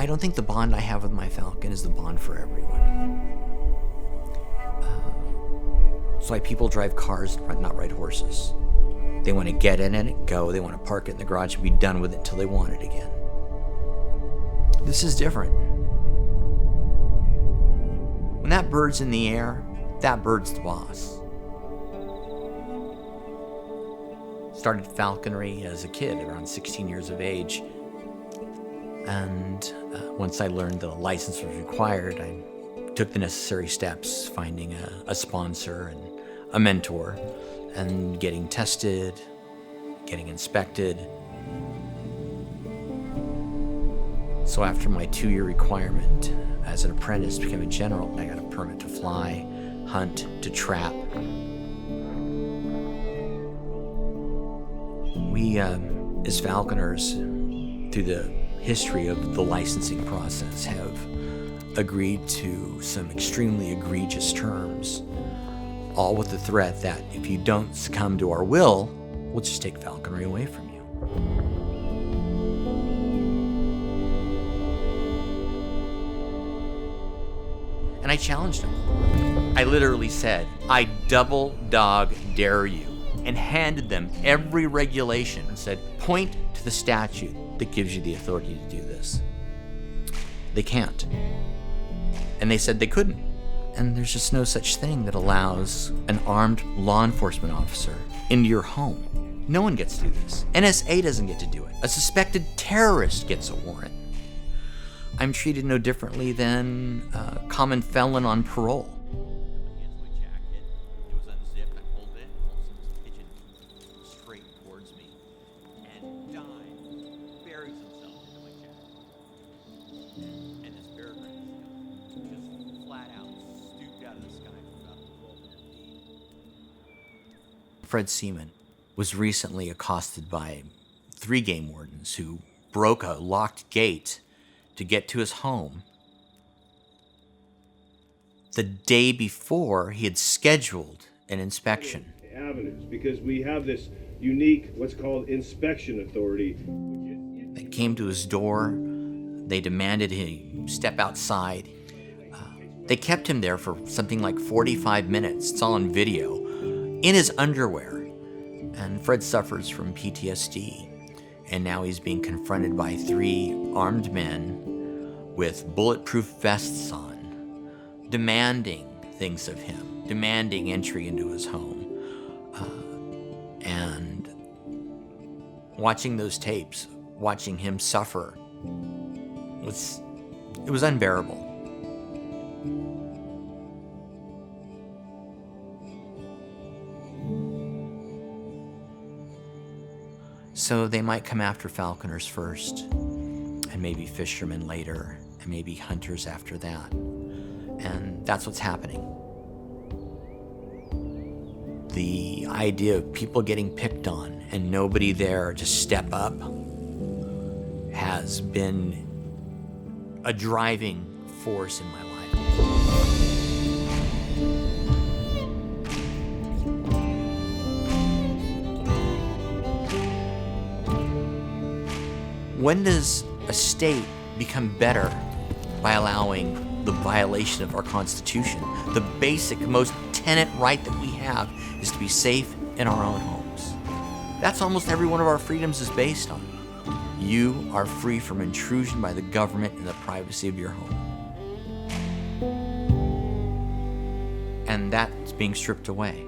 I don't think the bond I have with my falcon is the bond for everyone. That's why people drive cars and not ride horses. They want to get in it, go. They want to park it in the garage and be done with it until they want it again. This is different. When that bird's in the air, that bird's the boss. Started falconry as a kid, around 16 years of age. And once I learned the license was required, I took the necessary steps, finding a sponsor and a mentor, and getting tested, getting inspected. So after my 2-year requirement as an apprentice to become a general, I got a permit to fly, hunt, to trap. We, as falconers, through the history of the licensing process, have agreed to some extremely egregious terms, all with the threat that if you don't succumb to our will, we'll just take falconry away from you. And I challenged him. I literally said, I double dog dare you, and handed them every regulation and said, point to the statute that gives you the authority to do this. They can't. And they said they couldn't. And there's just no such thing that allows an armed law enforcement officer into your home. No one gets to do this. NSA doesn't get to do it. A suspected terrorist gets a warrant. I'm treated no differently than a common felon on parole. Fred Seaman was recently accosted by 3 game wardens who broke a locked gate to get to his home the day before he had scheduled an inspection. Avenues, because we have this unique, what's called inspection authority. They came to his door. They demanded he step outside. They kept him there for something like 45 minutes. It's all on video. In his underwear. And Fred suffers from PTSD. And now he's being confronted by 3 armed men with bulletproof vests on, demanding things of him, demanding entry into his home. And watching those tapes, watching him suffer, it was unbearable. So they might come after falconers first, and maybe fishermen later, and maybe hunters after that. And that's what's happening. The idea of people getting picked on and nobody there to step up has been a driving force in my life. When does a state become better by allowing the violation of our Constitution? The basic, most tenet right that we have is to be safe in our own homes. That's almost every one of our freedoms is based on. You are free from intrusion by the government in the privacy of your home. And that's being stripped away.